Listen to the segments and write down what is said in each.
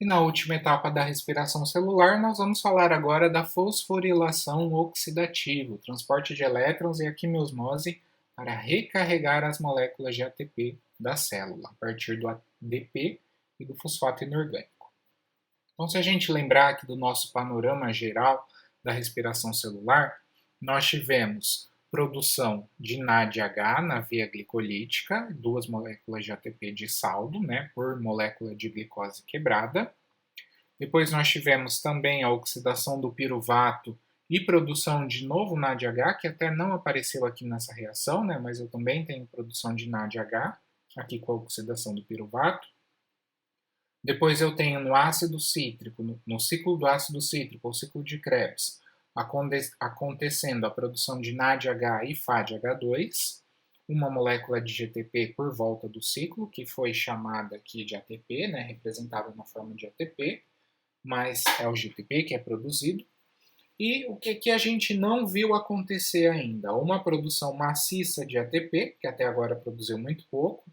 E na última etapa da respiração celular, nós vamos falar agora da fosforilação oxidativa, o transporte de elétrons e a quimiosmose para recarregar as moléculas de ATP da célula, a partir do ADP e do fosfato inorgânico. Então, se a gente lembrar aqui do nosso panorama geral da respiração celular, nós tivemos produção de NADH na via glicolítica, 2 moléculas de ATP de saldo, por molécula de glicose quebrada. Depois nós tivemos também a oxidação do piruvato e produção de novo NADH, que até não apareceu aqui nessa reação, mas eu também tenho produção de NADH, aqui com a oxidação do piruvato. Depois eu tenho no ácido cítrico, no ciclo do ácido cítrico, ou ciclo de Krebs, acontecendo a produção de NADH e FADH2, uma molécula de GTP por volta do ciclo, que foi chamada aqui de ATP, representada na forma de ATP, mas é o GTP que é produzido. E o que a gente não viu acontecer ainda? Uma produção maciça de ATP, que até agora produziu muito pouco,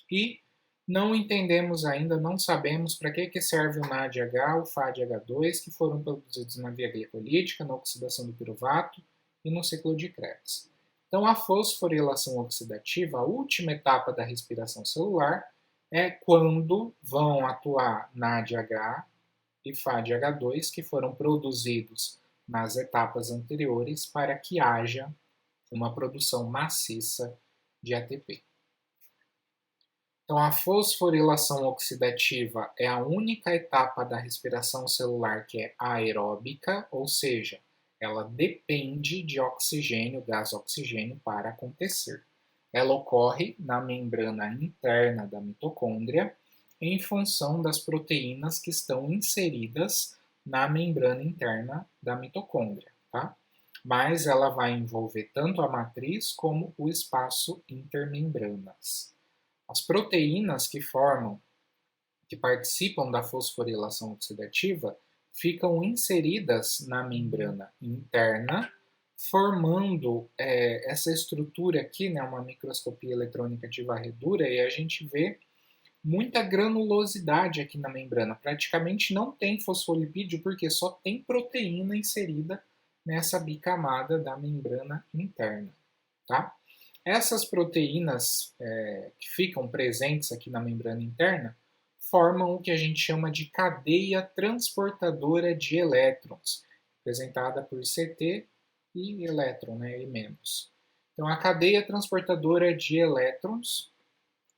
e não entendemos ainda, não sabemos para que serve o NADH, o FADH2, que foram produzidos na via glicolítica, na oxidação do piruvato e no ciclo de Krebs. Então, a fosforilação oxidativa, a última etapa da respiração celular, é quando vão atuar NADH e FADH2, que foram produzidos nas etapas anteriores, para que haja uma produção maciça de ATP. Então, a fosforilação oxidativa é a única etapa da respiração celular que é aeróbica, ou seja, ela depende de oxigênio, gás oxigênio, para acontecer. Ela ocorre na membrana interna da mitocôndria, em função das proteínas que estão inseridas na membrana interna da mitocôndria, tá? Mas ela vai envolver tanto a matriz como o espaço intermembranas. As proteínas que participam da fosforilação oxidativa, ficam inseridas na membrana interna, formando essa estrutura aqui, uma microscopia eletrônica de varredura, e a gente vê muita granulosidade aqui na membrana. Praticamente não tem fosfolipídio, porque só tem proteína inserida nessa bicamada da membrana interna, tá? Essas proteínas que ficam presentes aqui na membrana interna formam o que a gente chama de cadeia transportadora de elétrons, representada por CT e elétron, e menos. Então, a cadeia transportadora de elétrons,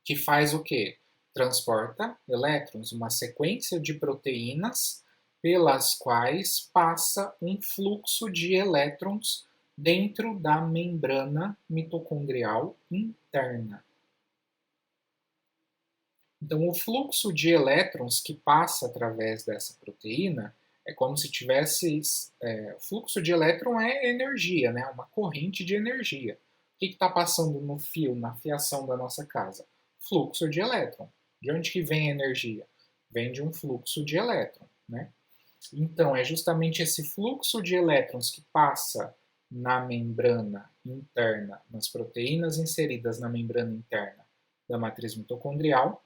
que faz o quê? Transporta elétrons, uma sequência de proteínas pelas quais passa um fluxo de elétrons dentro da membrana mitocondrial interna. Então, o fluxo de elétrons que passa através dessa proteína é como se tivesse... o fluxo de elétron é energia, uma corrente de energia. O que está passando no fio, na fiação da nossa casa? Fluxo de elétron. De onde que vem a energia? Vem de um fluxo de elétron, Então, é justamente esse fluxo de elétrons que passa na membrana interna, nas proteínas inseridas na membrana interna da matriz mitocondrial.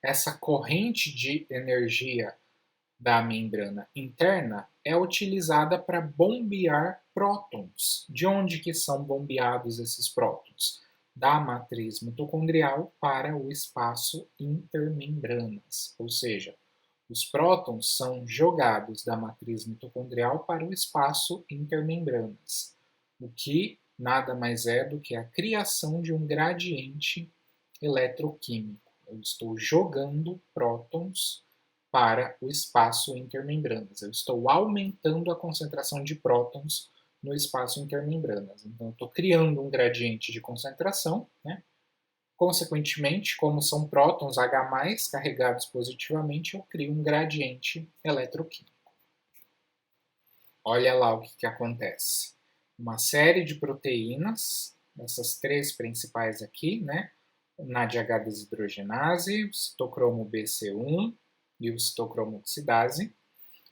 Essa corrente de energia da membrana interna é utilizada para bombear prótons. De onde que são bombeados esses prótons? Da matriz mitocondrial para o espaço intermembranas, ou seja, os prótons são jogados da matriz mitocondrial para o espaço intermembranas, o que nada mais é do que a criação de um gradiente eletroquímico. Eu estou jogando prótons para o espaço intermembranas. Eu estou aumentando a concentração de prótons no espaço intermembranas. Então, eu estou criando um gradiente de concentração, Consequentemente, como são prótons H+, carregados positivamente, eu crio um gradiente eletroquímico. Olha lá o que acontece. Uma série de proteínas, essas 3 principais aqui, o NADH desidrogenase, o citocromo BC1 e o citocromo oxidase.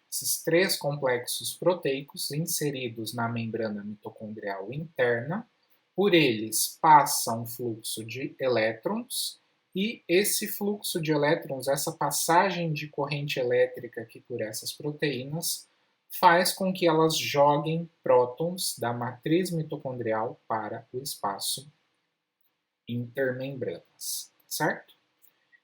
Esses 3 complexos proteicos inseridos na membrana mitocondrial interna, por eles passa um fluxo de elétrons E esse fluxo de elétrons, essa passagem de corrente elétrica aqui por essas proteínas, faz com que elas joguem prótons da matriz mitocondrial para o espaço intermembranas, certo?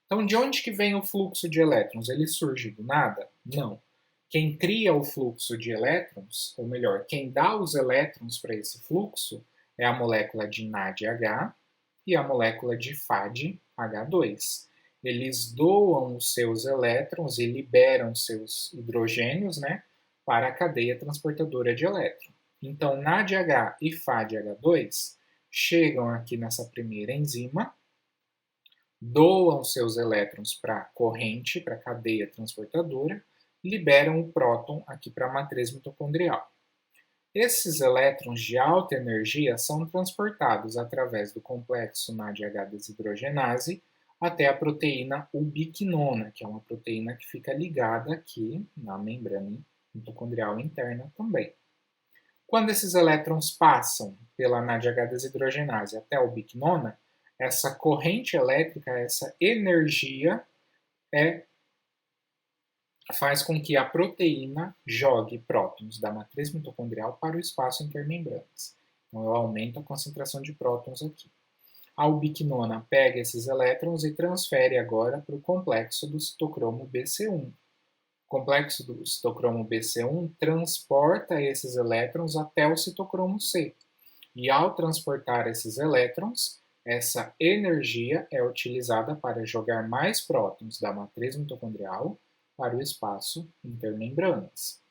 Então, de onde que vem o fluxo de elétrons? Ele surge do nada? Não. Quem cria o fluxo de elétrons, ou melhor, quem dá os elétrons para esse fluxo, é a molécula de NADH e a molécula de FADH2. Eles doam os seus elétrons e liberam seus hidrogênios, né, para a cadeia transportadora de elétron. Então, NADH e FADH2 chegam aqui nessa primeira enzima, doam seus elétrons para a corrente, para a cadeia transportadora, liberam o próton aqui para a matriz mitocondrial. Esses elétrons de alta energia são transportados através do complexo NADH desidrogenase até a proteína ubiquinona, que é uma proteína que fica ligada aqui na membrana mitocondrial interna também. Quando esses elétrons passam pela NADH desidrogenase até a ubiquinona, essa corrente elétrica, essa energia, faz com que a proteína jogue prótons da matriz mitocondrial para o espaço intermembranas. Então, eu aumento a concentração de prótons aqui. A ubiquinona pega esses elétrons e transfere agora para o complexo do citocromo BC1. O complexo do citocromo BC1 transporta esses elétrons até o citocromo C. E ao transportar esses elétrons, essa energia é utilizada para jogar mais prótons da matriz mitocondrial para o espaço intermembranas.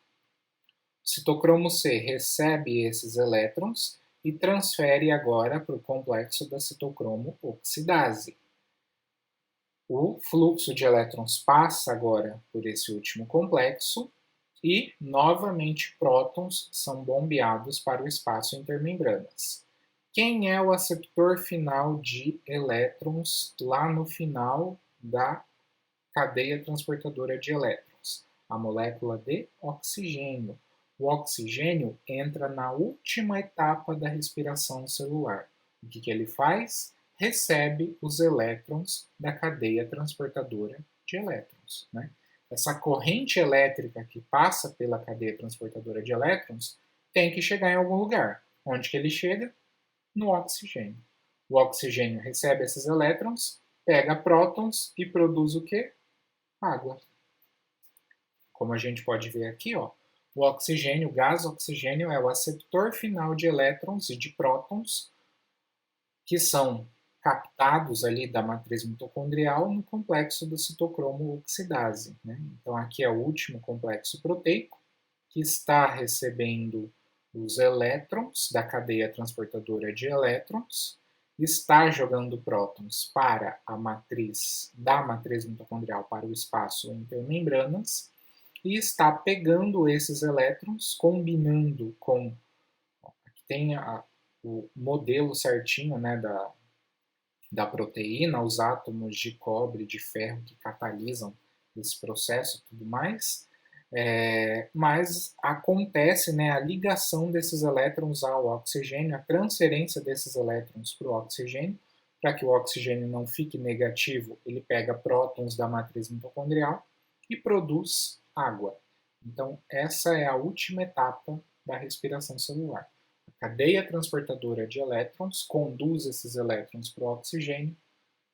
O citocromo C recebe esses elétrons e transfere agora para o complexo da citocromo oxidase. O fluxo de elétrons passa agora por esse último complexo e, novamente, prótons são bombeados para o espaço intermembranas. Quem é o aceptor final de elétrons lá no final da cadeia transportadora de elétrons? A molécula de oxigênio. O oxigênio entra na última etapa da respiração celular. O que ele faz? Recebe os elétrons da cadeia transportadora de elétrons, né? Essa corrente elétrica que passa pela cadeia transportadora de elétrons tem que chegar em algum lugar. Onde que ele chega? No oxigênio. O oxigênio recebe esses elétrons, pega prótons e produz o quê? Água. Como a gente pode ver aqui, ó, o oxigênio, o gás oxigênio, é o aceptor final de elétrons e de prótons que são captados ali da matriz mitocondrial no complexo do citocromo oxidase, né? Então aqui é o último complexo proteico que está recebendo os elétrons da cadeia transportadora de elétrons, está jogando prótons para a matriz da matriz mitocondrial para o espaço intermembranas e está pegando esses elétrons, combinando com, aqui tem o modelo certinho, né, da proteína, os átomos de cobre, de ferro que catalisam esse processo e tudo mais, mas acontece, né, a ligação desses elétrons ao oxigênio, a transferência desses elétrons para o oxigênio, para que o oxigênio não fique negativo, ele pega prótons da matriz mitocondrial e produz água. Então, essa é a última etapa da respiração celular. A cadeia transportadora de elétrons conduz esses elétrons para o oxigênio,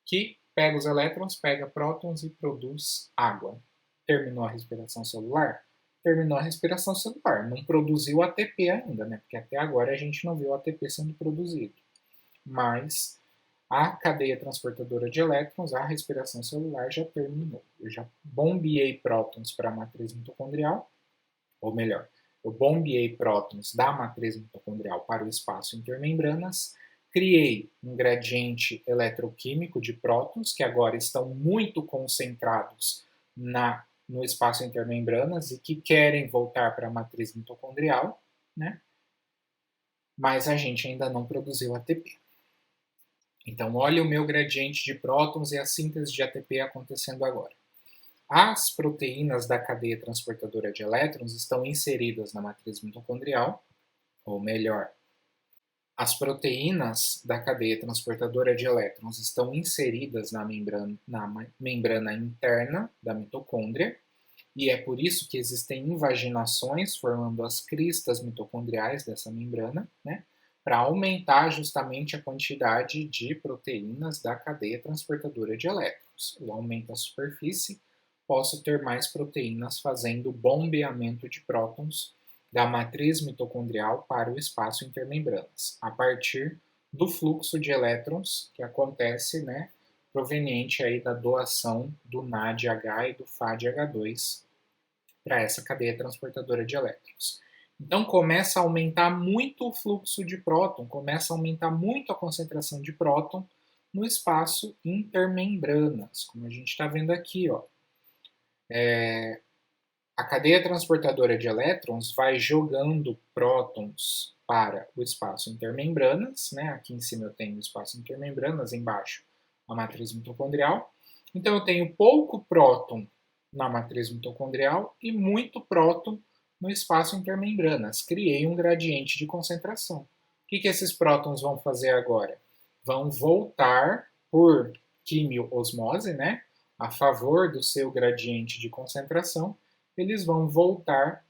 que pega os elétrons, pega prótons e produz água. Terminou a respiração celular? Terminou a respiração celular. Não produziu ATP ainda, né? Porque até agora a gente não viu ATP sendo produzido. Mas a cadeia transportadora de elétrons, a respiração celular já terminou. Eu já bombeei prótons para a matriz mitocondrial, ou melhor, eu bombeei prótons da matriz mitocondrial para o espaço intermembranas, criei um gradiente eletroquímico de prótons, que agora estão muito concentrados no espaço intermembranas e que querem voltar para a matriz mitocondrial, né? Mas a gente ainda não produziu ATP. Então, olha o meu gradiente de prótons e a síntese de ATP acontecendo agora. As proteínas da cadeia transportadora de elétrons estão inseridas na matriz mitocondrial, ou melhor, As proteínas da cadeia transportadora de elétrons estão inseridas na membrana interna da mitocôndria, e é por isso que existem invaginações formando as cristas mitocondriais dessa membrana, né, para aumentar justamente a quantidade de proteínas da cadeia transportadora de elétrons. Eu aumento a superfície, posso ter mais proteínas fazendo bombeamento de prótons da matriz mitocondrial para o espaço intermembranas, a partir do fluxo de elétrons que acontece, né, proveniente aí da doação do NADH e do FADH2 para essa cadeia transportadora de elétrons. Então começa a aumentar muito o fluxo de próton, começa a aumentar muito a concentração de próton no espaço intermembranas, como a gente está vendo aqui, ó. A cadeia transportadora de elétrons vai jogando prótons para o espaço intermembranas, né? Aqui em cima eu tenho o espaço intermembranas, embaixo a matriz mitocondrial. Então eu tenho pouco próton na matriz mitocondrial e muito próton no espaço intermembranas. Criei um gradiente de concentração. O que esses prótons vão fazer agora? Vão voltar por quimio-osmose, né? A favor do seu gradiente de concentração, eles vão voltar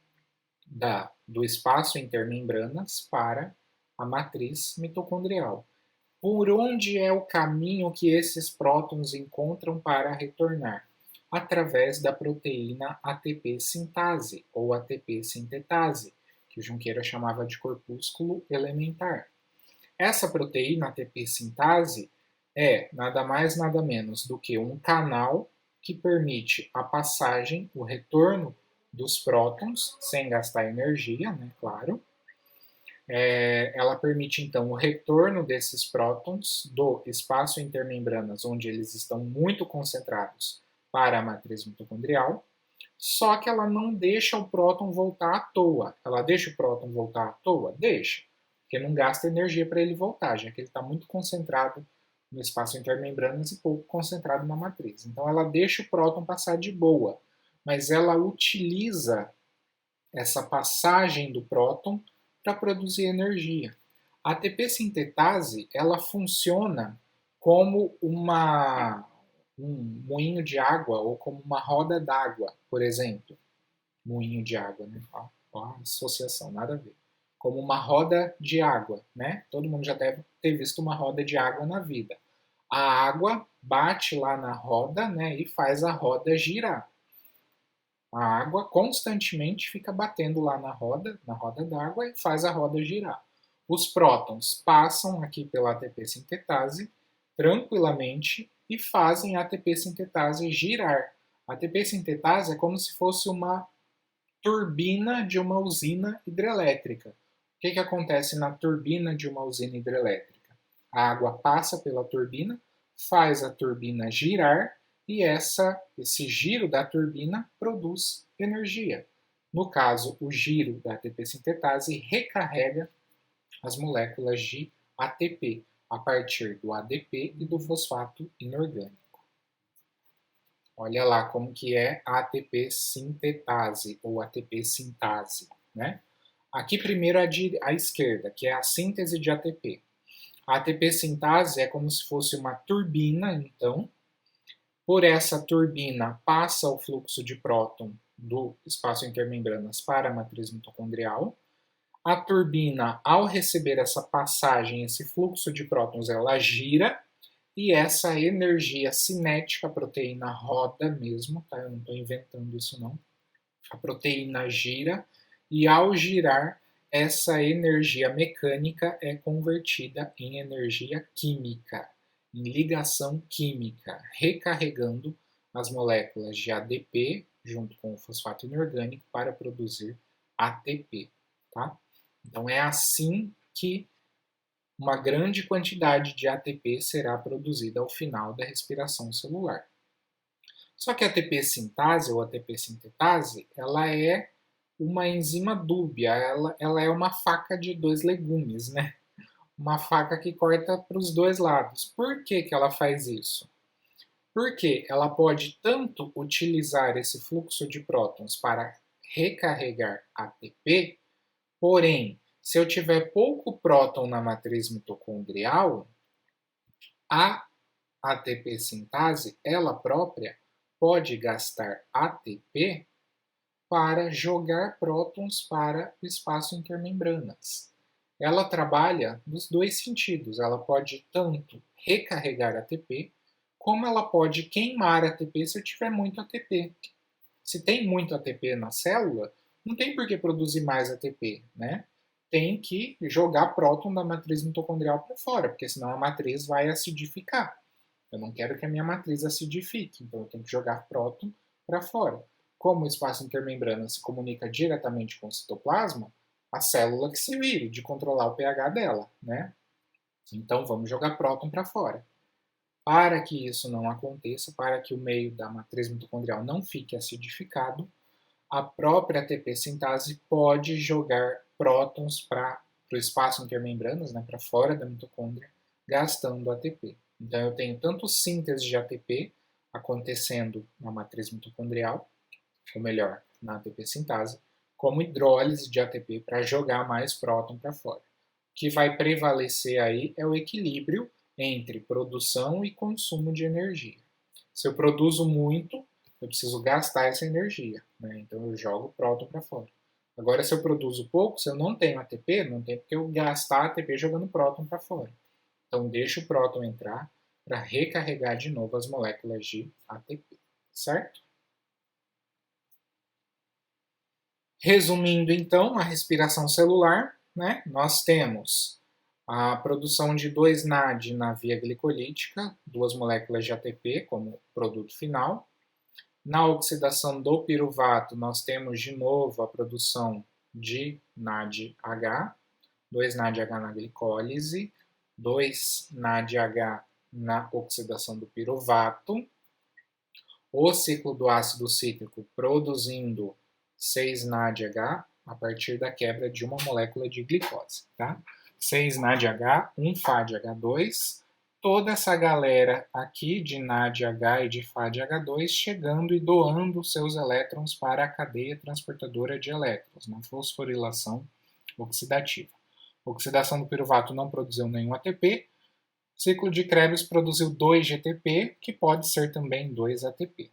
do espaço intermembranas para a matriz mitocondrial. Por onde é o caminho que esses prótons encontram para retornar? Através da proteína ATP sintase ou ATP sintetase, que o Junqueira chamava de corpúsculo elementar. Essa proteína ATP sintase é nada mais nada menos do que um canal que permite a passagem, o retorno dos prótons, sem gastar energia, né, claro. Ela permite então o retorno desses prótons do espaço intermembranas, onde eles estão muito concentrados, para a matriz mitocondrial, só que ela não deixa o próton voltar à toa. Ela deixa o próton voltar à toa? Deixa, porque não gasta energia para ele voltar, já que ele está muito concentrado no espaço intermembranas e pouco concentrado na matriz. Então ela deixa o próton passar de boa, mas ela utiliza essa passagem do próton para produzir energia. A ATP sintetase, ela funciona como um moinho de água ou como uma roda d'água, por exemplo. Moinho de água, né? Ó, a associação, nada a ver. Como uma roda de água, né? Todo mundo já deve ter visto uma roda de água na vida. A água bate lá na roda, né, e faz a roda girar. A água constantemente fica batendo lá na roda d'água e faz a roda girar. Os prótons passam aqui pela ATP sintetase tranquilamente e fazem a ATP sintetase girar. A ATP sintetase é como se fosse uma turbina de uma usina hidrelétrica. O que acontece na turbina de uma usina hidrelétrica? A água passa pela turbina, faz a turbina girar e esse giro da turbina produz energia. No caso, o giro da ATP sintetase recarrega as moléculas de ATP a partir do ADP e do fosfato inorgânico. Olha lá como que é a ATP sintetase ou ATP sintase, né? Aqui primeiro à esquerda, que é a síntese de ATP. A ATP sintase é como se fosse uma turbina, então. Por essa turbina passa o fluxo de próton do espaço intermembranas para a matriz mitocondrial. A turbina, ao receber essa passagem, esse fluxo de prótons, ela gira e essa energia cinética, a proteína roda mesmo, tá? Eu não estou inventando isso não. A proteína gira e ao girar, essa energia mecânica é convertida em energia química, em ligação química, recarregando as moléculas de ADP junto com o fosfato inorgânico para produzir ATP, tá? Então é assim que uma grande quantidade de ATP será produzida ao final da respiração celular. Só que a ATP sintase ou ATP sintetase, ela é uma enzima dúbia, ela é uma faca de dois legumes, né? Uma faca que corta para os dois lados. Por que ela faz isso? Porque ela pode tanto utilizar esse fluxo de prótons para recarregar ATP, porém, Se eu tiver pouco próton na matriz mitocondrial, a ATP sintase, ela própria, pode gastar ATP para jogar prótons para o espaço intermembranas. Ela trabalha nos dois sentidos. Ela pode tanto recarregar ATP, como ela pode queimar ATP se eu tiver muito ATP. Se tem muito ATP na célula, não tem por que produzir mais ATP, né? Tem que jogar próton da matriz mitocondrial para fora, porque senão a matriz vai acidificar. Eu não quero que a minha matriz acidifique, então eu tenho que jogar próton para fora. Como o espaço intermembrana se comunica diretamente com o citoplasma, a célula que se vire de controlar o pH dela, né? Então vamos jogar próton para fora. Para que isso não aconteça, para que o meio da matriz mitocondrial não fique acidificado, a própria ATP sintase pode jogar prótons para o espaço intermembranas, né, para fora da mitocôndria, gastando ATP. Então eu tenho tanto síntese de ATP acontecendo na matriz mitocondrial, ou melhor, na ATP sintase, como hidrólise de ATP para jogar mais próton para fora. O que vai prevalecer aí é o equilíbrio entre produção e consumo de energia. Se eu produzo muito, eu preciso gastar essa energia, né? Então eu jogo próton para fora. Agora, se eu produzo pouco, se eu não tenho ATP, não tem porque eu gastar ATP jogando próton para fora. Então deixa o próton entrar para recarregar de novo as moléculas de ATP, certo? Resumindo então a respiração celular, né? Nós temos a produção de 2 NAD na via glicolítica, 2 moléculas de ATP como produto final. Na oxidação do piruvato, nós temos de novo a produção de NADH, 2 NADH na glicólise, 2 NADH na oxidação do piruvato. O ciclo do ácido cítrico produzindo 6 NADH a partir da quebra de uma molécula de glicose, tá? 6 NADH, 1 FADH2, toda essa galera aqui de NADH e de FADH2 chegando e doando seus elétrons para a cadeia transportadora de elétrons, na fosforilação oxidativa. A oxidação do piruvato não produziu nenhum ATP, ciclo de Krebs produziu 2 GTP, que pode ser também 2 ATP.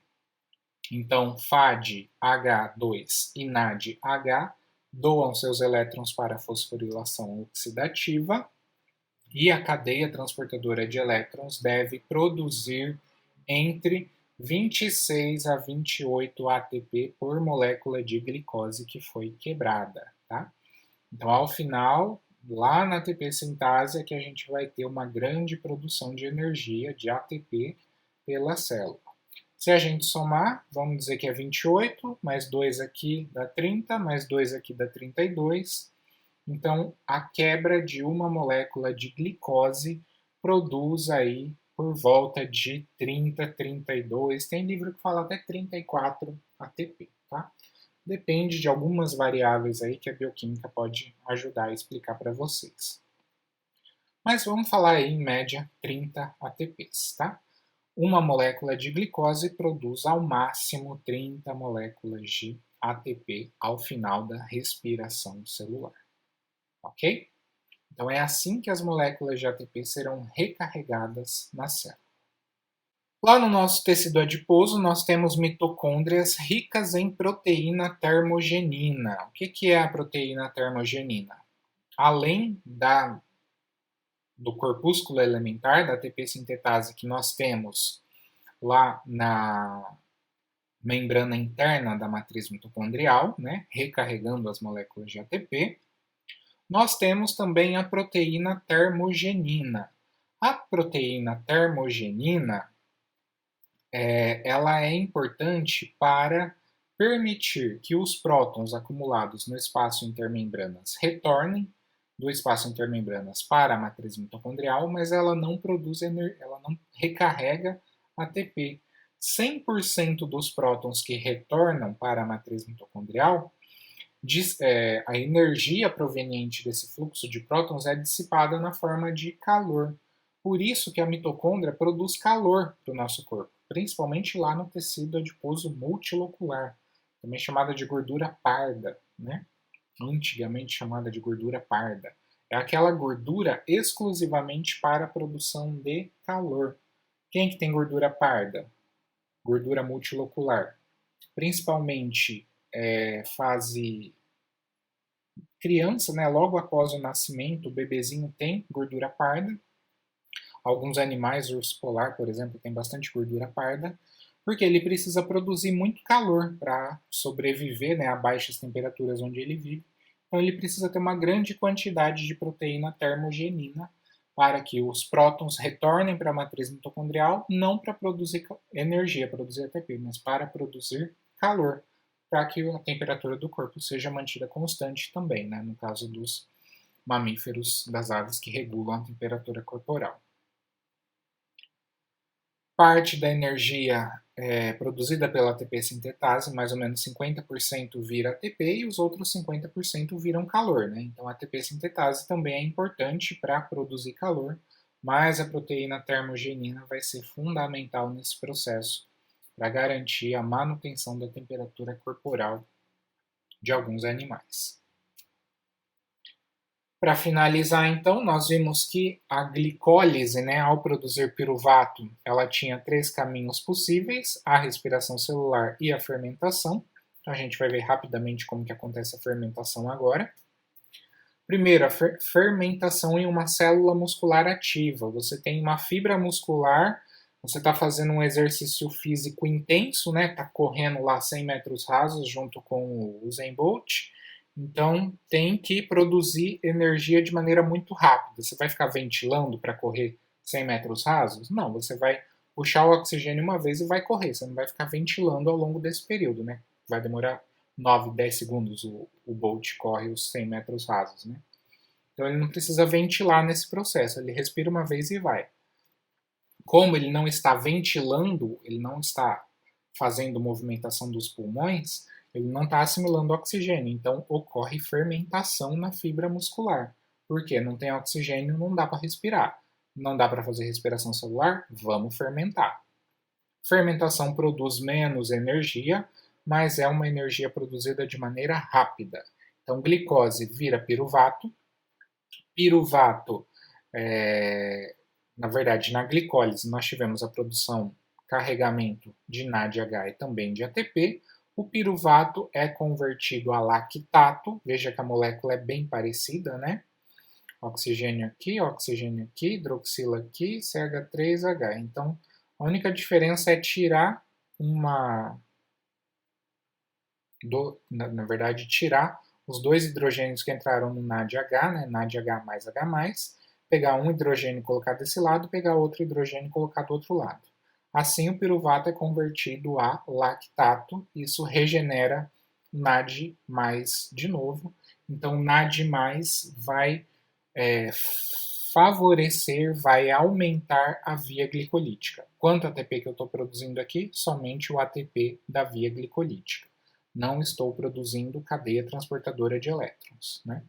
Então, FADH2 e NADH doam seus elétrons para a fosforilação oxidativa e a cadeia transportadora de elétrons deve produzir entre 26 a 28 ATP por molécula de glicose que foi quebrada, tá? Então, ao final, lá na ATP sintase é que a gente vai ter uma grande produção de energia, de ATP, pela célula. Se a gente somar, vamos dizer que é 28, mais 2 aqui dá 30, mais 2 aqui dá 32. Então, a quebra de uma molécula de glicose produz aí por volta de 30, 32, tem livro que fala até 34 ATP, tá? Depende de algumas variáveis aí que a bioquímica pode ajudar a explicar para vocês. Mas vamos falar aí em média 30 ATPs, tá? Uma molécula de glicose produz ao máximo 30 moléculas de ATP ao final da respiração celular. Ok? Então é assim que as moléculas de ATP serão recarregadas na célula. Lá no nosso tecido adiposo, nós temos mitocôndrias ricas em proteína termogenina. O que é a proteína termogenina? Além do corpúsculo elementar, da ATP sintetase que nós temos lá na membrana interna da matriz mitocondrial, né, recarregando as moléculas de ATP, nós temos também a proteína termogenina. A proteína termogenina ela é importante para permitir que os prótons acumulados no espaço intermembranas retornem do espaço intermembranas para a matriz mitocondrial, mas ela não produz ela não recarrega ATP. 100% dos prótons que retornam para a matriz mitocondrial, a energia proveniente desse fluxo de prótons é dissipada na forma de calor. Por isso que a mitocôndria produz calor para o nosso corpo, principalmente lá no tecido adiposo multilocular, também chamada de gordura parda, né? antigamente chamada de gordura parda. É aquela gordura exclusivamente para a produção de calor. Quem que tem gordura parda? Gordura multilocular. Principalmente fase criança, né? Logo após o nascimento, o bebezinho tem gordura parda. Alguns animais, o urso polar, por exemplo, tem bastante gordura parda, porque ele precisa produzir muito calor para sobreviver, né, a baixas temperaturas onde ele vive. Então ele precisa ter uma grande quantidade de proteína termogenina para que os prótons retornem para a matriz mitocondrial, não para produzir energia, produzir ATP, mas para produzir calor, para que a temperatura do corpo seja mantida constante também, né, no caso dos mamíferos, das aves que regulam a temperatura corporal. Parte da energia produzida pela ATP sintetase, mais ou menos 50% vira ATP e os outros 50% viram calor. Né? Então a ATP sintetase também é importante para produzir calor, mas a proteína termogenina vai ser fundamental nesse processo para garantir a manutenção da temperatura corporal de alguns animais. Para finalizar, então, nós vimos que a glicólise, né, ao produzir piruvato, ela tinha 3 caminhos possíveis, a respiração celular e a fermentação. Então, a gente vai ver rapidamente como que acontece a fermentação agora. Primeiro, a fermentação em uma célula muscular ativa. Você tem uma fibra muscular, você está fazendo um exercício físico intenso, né? Está correndo lá 100 metros rasos junto com o Usain Bolt. Então, tem que produzir energia de maneira muito rápida. Você vai ficar ventilando para correr 100 metros rasos? Não, você vai puxar o oxigênio uma vez e vai correr. Você não vai ficar ventilando ao longo desse período, né? Vai demorar 9, 10 segundos o Bolt corre os 100 metros rasos, né? Então, ele não precisa ventilar nesse processo. Ele respira uma vez e vai. Como ele não está ventilando, ele não está fazendo movimentação dos pulmões, ele não está assimilando oxigênio, então ocorre fermentação na fibra muscular. Por quê? Não tem oxigênio, não dá para respirar. Não dá para fazer respiração celular? Vamos fermentar. Fermentação produz menos energia, mas é uma energia produzida de maneira rápida. Então, glicose vira piruvato. Piruvato, na verdade, na glicólise, nós tivemos a produção, carregamento de NADH e também de ATP. O piruvato é convertido a lactato, veja que a molécula é bem parecida, né? Oxigênio aqui, hidroxila aqui, CH3H. Então, a única diferença é tirar na verdade, tirar os dois hidrogênios que entraram no NADH, né? NADH mais H+, pegar um hidrogênio e colocar desse lado, pegar outro hidrogênio e colocar do outro lado. Assim, o piruvato é convertido a lactato, isso regenera NAD+, de novo. Então, NAD+, vai favorecer, vai aumentar a via glicolítica. Quanto ATP que eu estou produzindo aqui? Somente o ATP da via glicolítica. Não estou produzindo cadeia transportadora de elétrons, né?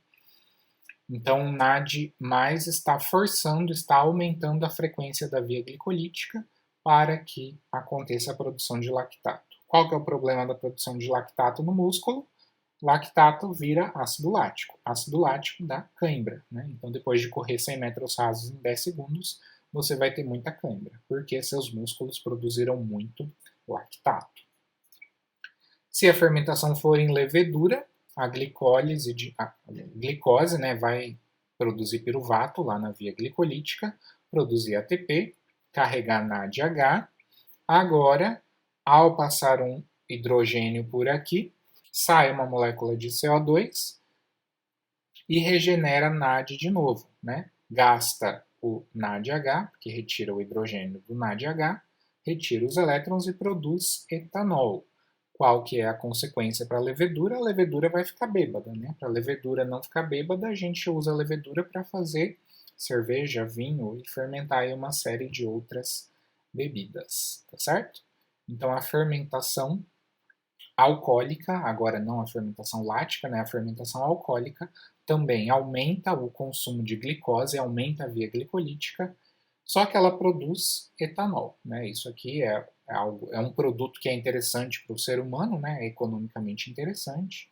Então, o NAD+ está forçando, está aumentando a frequência da via glicolítica para que aconteça a produção de lactato. Qual que é o problema da produção de lactato no músculo? Lactato vira ácido lático dá cãibra, né? Então, depois de correr 100 metros rasos em 10 segundos, você vai ter muita cãibra, porque seus músculos produziram muito lactato. Se a fermentação for em levedura, a glicose, né, vai produzir piruvato lá na via glicolítica, produzir ATP, carregar NADH. Agora, ao passar um hidrogênio por aqui, sai uma molécula de CO2 e regenera NAD de novo, né? Gasta o NADH, que retira o hidrogênio do NADH, retira os elétrons e produz etanol. Qual que é a consequência para a levedura? A levedura vai ficar bêbada, né? Para a levedura não ficar bêbada, a gente usa a levedura para fazer cerveja, vinho e fermentar aí uma série de outras bebidas, tá certo? Então a fermentação alcoólica, agora não a fermentação lática, né? A fermentação alcoólica também aumenta o consumo de glicose, aumenta a via glicolítica, só que ela produz etanol, né? Isso aqui é um produto que é interessante para o ser humano, né? É economicamente interessante,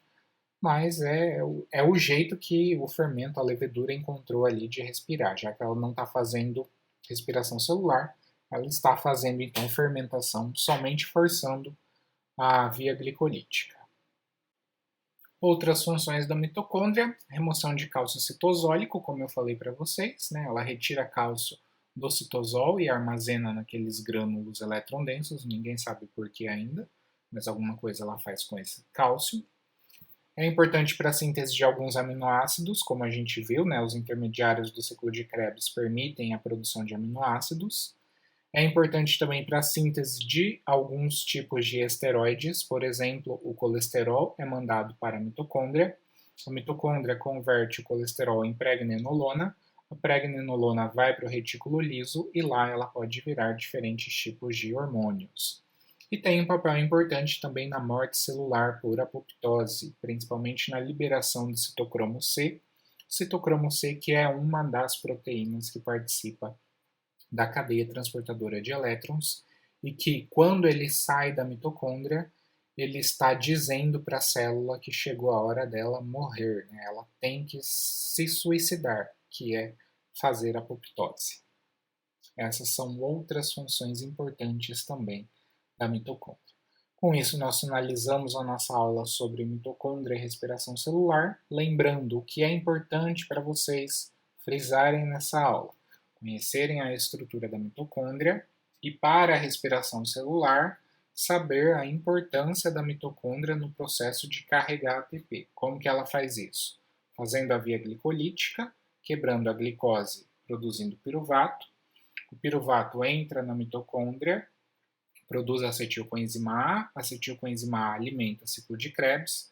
mas é o jeito que o fermento, a levedura, encontrou ali de respirar, já que ela não está fazendo respiração celular, ela está fazendo então fermentação, somente forçando a via glicolítica. Outras funções da mitocôndria, remoção de cálcio citosólico, como eu falei para vocês, né? Ela retira cálcio do citosol e armazena naqueles grânulos eletrondensos, ninguém sabe por que ainda, mas alguma coisa ela faz com esse cálcio. É importante para a síntese de alguns aminoácidos, como a gente viu, né? Os intermediários do ciclo de Krebs permitem a produção de aminoácidos. É importante também para a síntese de alguns tipos de esteroides, por exemplo, o colesterol é mandado para a mitocôndria converte o colesterol em pregnenolona, a pregnenolona vai para o retículo liso e lá ela pode virar diferentes tipos de hormônios. E tem um papel importante também na morte celular por apoptose, principalmente na liberação de citocromo C que é uma das proteínas que participa da cadeia transportadora de elétrons e que, quando ele sai da mitocôndria, ele está dizendo para a célula que chegou a hora dela morrer, né? Ela tem que se suicidar, que é fazer apoptose. Essas são outras funções importantes também da mitocôndria. Com isso, nós finalizamos a nossa aula sobre mitocôndria e respiração celular, lembrando o que é importante para vocês frisarem nessa aula: conhecerem a estrutura da mitocôndria e, para a respiração celular, saber a importância da mitocôndria no processo de carregar ATP. Como que ela faz isso? Fazendo a via glicolítica, quebrando a glicose, produzindo piruvato. O piruvato entra na mitocôndria, produz acetilcoenzima A alimenta o ciclo de Krebs.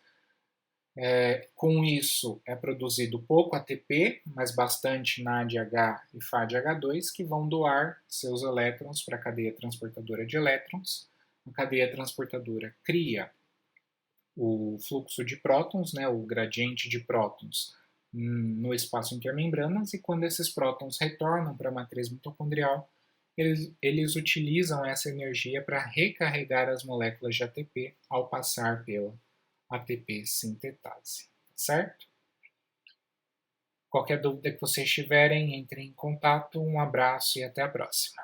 Com isso, é produzido pouco ATP, mas bastante NADH e FADH2, que vão doar seus elétrons para a cadeia transportadora de elétrons. A cadeia transportadora cria o fluxo de prótons, né, o gradiente de prótons no espaço intermembranas, e quando esses prótons retornam para a matriz mitocondrial, eles utilizam essa energia para recarregar as moléculas de ATP ao passar pela ATP sintetase, certo? Qualquer dúvida que vocês tiverem, entrem em contato. Um abraço e até a próxima.